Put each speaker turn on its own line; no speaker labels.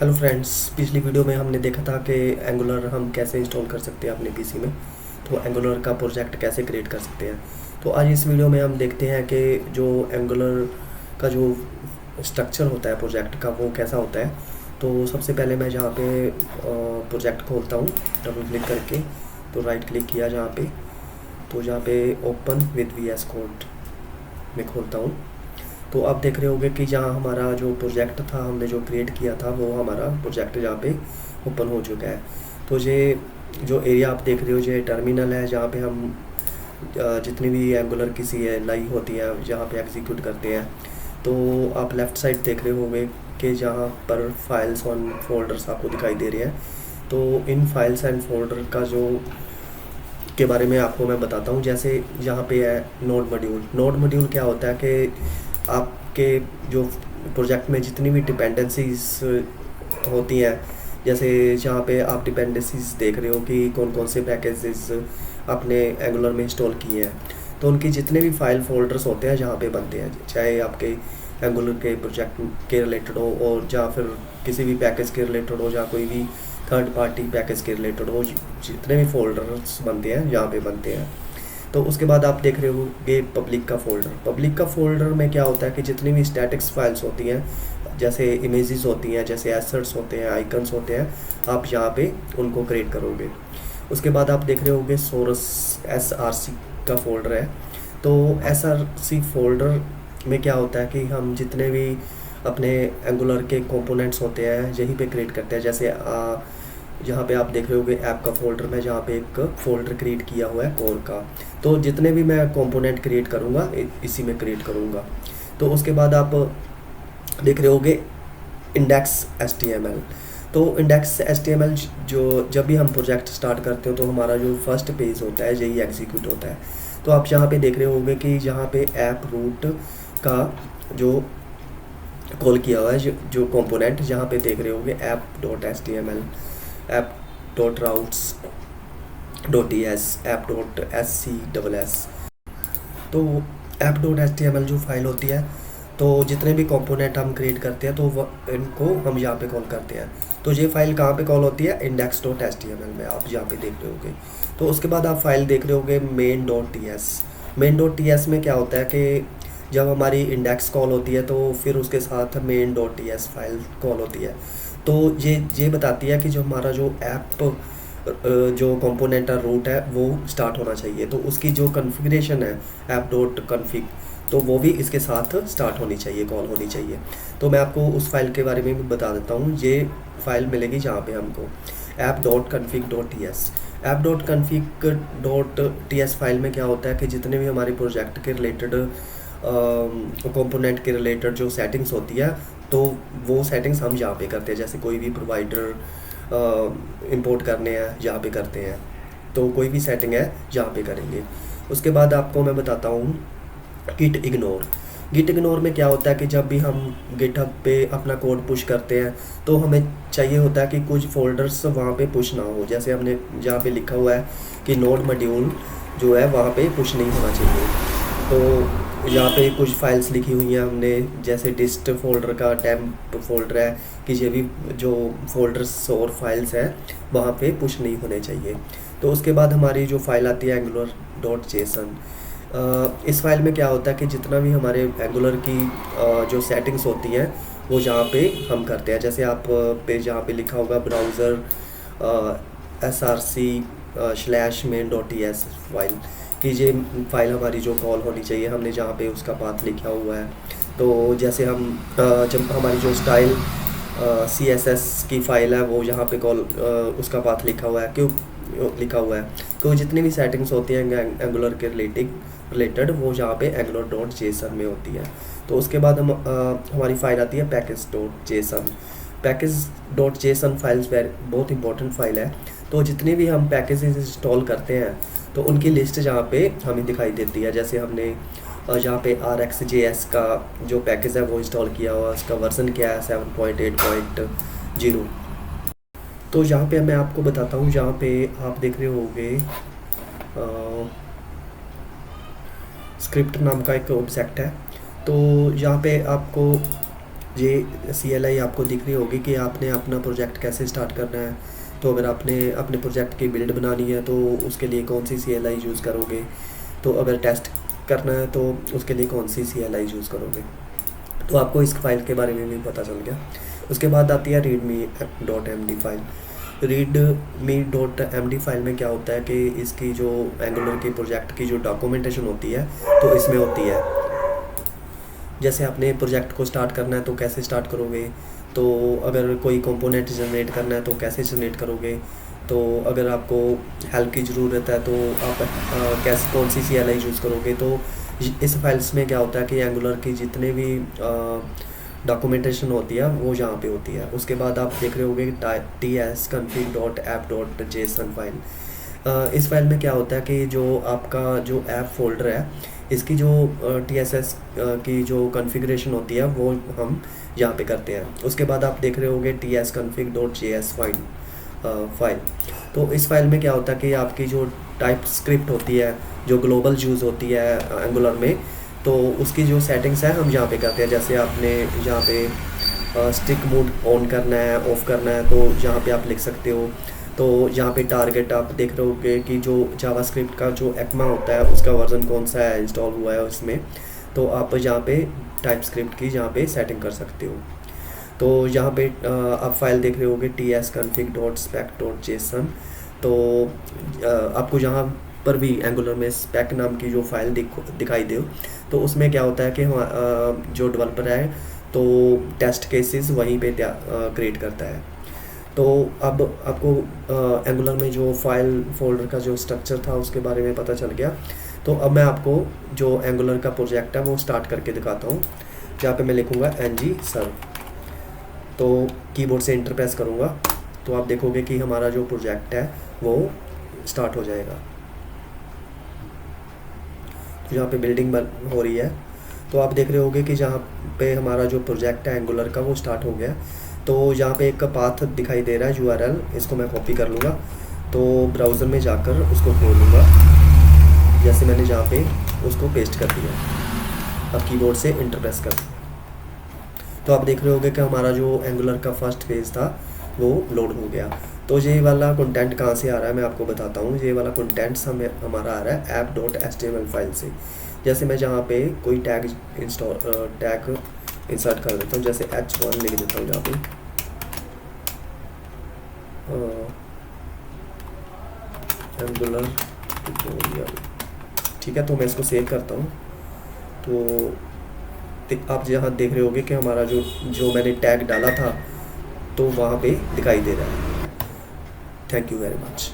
Hello friends, पिछली video में हमने देखा था कि एंगुलर हम कैसे इंस्टॉल कर सकते हैं अपने पीसी में। तो एंगुलर का प्रोजेक्ट कैसे क्रिएट कर सकते हैं। तो आज इस वीडियो में हम देखते हैं कि जो एंगुलर का जो स्ट्रक्चर होता है प्रोजेक्ट का वो कैसा होता है। तो सबसे पहले मैं जहाँ पे प्रोजेक्ट खोलता हूँ डबल क्लिक करके, तो राइट क्लिक किया जहाँ पे, तो जहाँ पे ओपन विद VS कोड में खोलता हूँ। तो आप देख रहे होंगे कि जहाँ हमारा जो प्रोजेक्ट था हमने जो क्रिएट किया था वो हमारा प्रोजेक्ट जहाँ पे ओपन हो चुका है। तो ये जो एरिया आप देख रहे हो ये टर्मिनल है, जहाँ पे हम जितनी भी एंगुलर की CLI होती है जहाँ पे एग्जीक्यूट करते हैं। तो आप लेफ़्ट साइड देख रहे होंगे कि जहाँ पर फाइल्स और फोल्डर्स आपको दिखाई दे रहे हैं। तो इन फाइल्स एंड फोल्डर का जो के बारे में आपको मैं बताता हूँ। जैसे यहाँ पे है नोड मॉड्यूल क्या होता है कि आपके जो प्रोजेक्ट में जितनी भी डिपेंडेंसीज होती हैं, जैसे जहाँ पे आप डिपेंडेंसीज देख रहे हो कि कौन कौन से पैकेजेस आपने एंगुलर में इंस्टॉल किए हैं, तो उनकी जितने भी फाइल फोल्डर्स होते हैं जहाँ पे बनते हैं, चाहे आपके एंगुलर के प्रोजेक्ट के रिलेटेड हो और या फिर किसी भी पैकेज के रिलेटेड हो या कोई भी थर्ड पार्टी पैकेज के रिलेटेड हो, जितने भी फोल्डर्स बनते हैं यहाँ पे बनते हैं। तो उसके बाद आप देख रहे होंगे पब्लिक का फोल्डर में क्या होता है कि जितनी भी स्टैटिक्स फाइल्स होती हैं, जैसे इमेजेस होती हैं, जैसे एसेट्स होते हैं, आइकन्स होते हैं, आप यहाँ पे उनको क्रिएट करोगे। उसके बाद आप देख रहे होंगे सोर्स SRC का फोल्डर है। तो SRC फोल्डर में क्या होता है कि हम जितने भी अपने एंगुलर के कंपोनेंट्स होते हैं यहीं पे क्रिएट करते हैं। जैसे जहाँ पे आप देख रहे होगे ऐप का फोल्डर में, जहाँ पे एक फोल्डर क्रिएट किया हुआ है कोर का। तो जितने भी मैं कंपोनेंट क्रिएट करूँगा इसी में क्रिएट करूँगा। तो उसके बाद आप देख रहे होगे इंडेक्स HTML। तो इंडेक्स HTML जो जब भी हम प्रोजेक्ट स्टार्ट करते हो तो हमारा जो फर्स्ट पेज होता है यही एग्जीक्यूट होता है। तो आप यहाँ पे देख रहे होंगे कि यहाँ पे ऐप रूट का जो कॉल किया हुआ है, जो कंपोनेंट जहाँ पे देख रहे होंगे app.html, app.routes.ts, app.scss। तो app.html जो फाइल होती है, तो जितने भी कंपोनेंट हम क्रिएट करते हैं तो इनको हम यहाँ पे कॉल करते हैं। तो ये फाइल कहाँ पे कॉल होती है, index.html में, आप यहाँ पे देख रहे होगे। तो उसके बाद आप फाइल देख रहे होगे main.ts में क्या होता है कि जब हमारी इंडेक्स कॉल होती है तो फिर उसके साथ main.ts फाइल कॉल होती है। तो ये बताती है कि जो हमारा जो ऐप जो कंपोनेंट है रूट है वो स्टार्ट होना चाहिए। तो उसकी जो कॉन्फ़िगरेशन है app.config, तो वो भी इसके साथ स्टार्ट होनी चाहिए, कॉल होनी चाहिए। तो मैं आपको उस फाइल के बारे में भी बता देता हूँ। ये फाइल मिलेगी जहाँ पे हमको app.config.ts। app.config.ts फाइल में क्या होता है कि जितने भी हमारे प्रोजेक्ट के रिलेटेड कंपोनेंट के रिलेटेड जो सेटिंग्स होती है, तो वो सेटिंग्स हम यहाँ पे करते हैं। जैसे कोई भी प्रोवाइडर इंपोर्ट करने हैं यहाँ पे करते हैं, तो कोई भी सेटिंग है यहाँ पे करेंगे। उसके बाद आपको मैं बताता हूँ गिट इग्नोर में क्या होता है कि जब भी हम गिटहब पे अपना कोड पुश करते हैं तो हमें चाहिए होता है कि कुछ फोल्डर्स वहाँ पे पुश ना हो। जैसे हमने जहाँ पे लिखा हुआ है कि नोड मॉड्यूल जो है वहाँ पे पुश नहीं होना चाहिए। तो यहाँ पे कुछ फाइल्स लिखी हुई हैं हमने, जैसे डिस्ट फोल्डर का टेम्प फोल्डर है कि ये भी जो फोल्डर्स और फाइल्स हैं वहाँ पे पुश नहीं होने चाहिए। तो उसके बाद हमारी जो फाइल आती है angular.json। इस फाइल में क्या होता है कि जितना भी हमारे एंगुलर की जो सेटिंग्स होती हैं वो यहाँ पे हम करते हैं। जैसे आप पे जहाँ पे लिखा होगा ब्राउज़र src/main.ts फाइल, कि ये फाइल हमारी जो कॉल होनी चाहिए, हमने जहाँ पे उसका पाथ लिखा हुआ है। तो जैसे हम जब हमारी जो स्टाइल CSS की फाइल है वो यहाँ पे कॉल उसका पाथ लिखा हुआ है, क्यों लिखा हुआ है, तो जितनी भी सेटिंग्स होती हैं एंगुलर के रिलेटेड वो यहाँ पे angular.json में होती है। तो उसके बाद हम हमारी फाइल आती है पैकेज.json फाइल्स बहुत इंपॉर्टेंट फाइल है। तो जितने भी हम पैकेजेस इंस्टॉल करते हैं तो उनकी लिस्ट जहाँ पे हमें दिखाई देती है। जैसे हमने यहाँ पे RxJS का जो पैकेज है वो इंस्टॉल किया हुआ, उसका वर्जन क्या है 7.8.0। तो यहाँ पे मैं आपको बताता हूँ, यहाँ पे आप देख रहे होंगे स्क्रिप्ट नाम का एक ऑब्जेक्ट है। तो यहाँ पे आपको ये CLI आपको दिख रही होगी कि आपने अपना प्रोजेक्ट कैसे स्टार्ट करना है। तो अगर आपने अपने प्रोजेक्ट की बिल्ड बनानी है तो उसके लिए कौन सी CLI यूज़ करोगे, तो अगर टेस्ट करना है तो उसके लिए कौन सी CLI यूज़ करोगे। तो आपको इस फाइल के बारे में भी पता चल गया। उसके बाद आती है readme.md फाइल। readme.md फाइल में क्या होता है कि इसकी जो एंगुलर की प्रोजेक्ट की जो डॉक्यूमेंटेशन होती है तो इसमें होती है। जैसे आपने प्रोजेक्ट को स्टार्ट करना है तो कैसे स्टार्ट करोगे, तो अगर कोई कंपोनेंट जनरेट करना है तो कैसे जनरेट करोगे, तो अगर आपको हेल्प की ज़रूरत है तो आप कैसे कौन सी CLI यूज़ करोगे। तो इस फाइल्स में क्या होता है कि एंगुलर की जितने भी डॉक्यूमेंटेशन होती है वो यहाँ पे होती है। उसके बाद आप देख रहे होगे tsconfig.app.json फाइल। इस फाइल में क्या होता है कि जो आपका जो ऐप फोल्डर है इसकी जो TSS की जो कॉन्फ़िगरेशन होती है वो हम यहाँ पे करते हैं। उसके बाद आप देख रहे होगे tsconfig.js फाइल। तो इस फाइल में क्या होता है कि आपकी जो टाइप स्क्रिप्ट होती है जो ग्लोबल यूज़ होती है एंगुलर में, तो उसकी जो सेटिंग्स है हम यहाँ पे करते हैं। जैसे आपने यहाँ पे स्टिक मोड ऑन करना है, ऑफ़ करना है, तो यहाँ पे आप लिख सकते हो। तो यहाँ पे टारगेट आप देख रहे होगे कि जो जावास्क्रिप्ट का जो ECMA होता है उसका वर्जन कौन सा है इंस्टॉल हुआ है उसमें, तो आप यहाँ पे टाइप स्क्रिप्ट की यहाँ पे सेटिंग कर सकते हो। तो यहाँ पे आप फाइल देख रहे होगे tsconfig.spec.json। तो आपको यहाँ पर भी एंगुलर में स्पेक नाम की जो फाइल दिखाई दे, तो उसमें क्या होता है कि जो डेवलपर है तो टेस्ट केसेस वहीं पे क्रिएट करता है। तो अब आपको एंगुलर में जो फाइल फोल्डर का जो स्ट्रक्चर था उसके बारे में पता चल गया। तो अब मैं आपको जो एंगुलर का प्रोजेक्ट है वो स्टार्ट करके दिखाता हूँ। जहाँ पे मैं लिखूँगा ng serve, तो कीबोर्ड से इंटर प्रेस करूँगा तो आप देखोगे कि हमारा जो प्रोजेक्ट है वो स्टार्ट हो जाएगा। तो यहाँ पे बिल्डिंग हो रही है, तो आप देख रहे होगे कि जहाँ पे हमारा जो प्रोजेक्ट है एंगुलर का वो स्टार्ट हो गया। तो यहाँ पे एक पाथ दिखाई दे रहा है URL, इसको मैं कॉपी कर लूँगा। तो ब्राउज़र में जाकर उसको खोल लूँगा, जैसे मैंने जहाँ पे उसको पेस्ट कर दिया। अब कीबोर्ड से इंटर प्रेस कर, तो आप देख रहे होगे कि हमारा जो एंगुलर का फर्स्ट पेज था वो लोड हो गया। तो ये वाला कंटेंट कहाँ से आ रहा है मैं आपको बताता हूँ। ये वाला कंटेंट हमारा आ रहा है app.html फाइल से। जैसे मैं जहाँ पे कोई टैग इंसर्ट कर देता हूँ, जैसे h1 लिख देता हूँ यहाँ पे, एंगुलर ट्यूटोरियल, ठीक है। तो मैं इसको सेव करता हूँ। तो आप यहाँ देख रहे होगे कि हमारा जो मैंने टैग डाला था तो वहाँ पे दिखाई दे रहा है। Thank you very much.